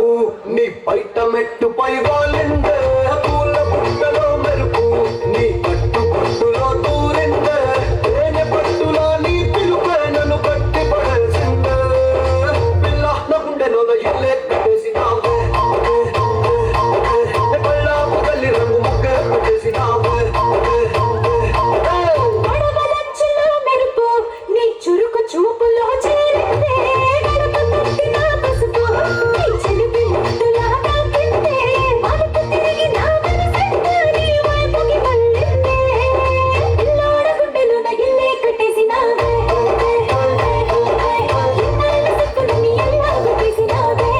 వలపు నీ బయట మెట్టుపై వాలిందే పూల పుట్టలో మెరుపు నీ కట్టు పట్టులో దూరిందే తేనె పట్టులా నీ పిలుపే నన్ను కట్టి పడేసిందే పిల్ల నా గుండెలో ఎల్లే కట్టేసినావే కళ్ళాపు తల్లి రంగు ముక్కే పెట్టేసినావే చురుకు చూపులో చేరిందే గడప తట్టిన పసుపు నీ చిలిపి ముద్దులా తాకిందే మలుపు తిరిగి నా మనసంతా నీ వైపుకి మళ్ళిందే పిల్లోడ గుడ్డెలో నగిల్లే కట్టేసినావే ఇన్నాళ్ళ సిక్కుడు నీ ఎలా గుట్టేసినావే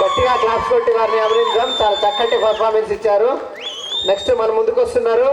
గట్టిగా క్లాప్స్ కొట్టి వారిని అభినందించాం. చాలా చక్కటి పర్ఫార్మెన్స్ ఇచ్చారు. నెక్స్ట్ మన ముందుకు వస్తున్నారు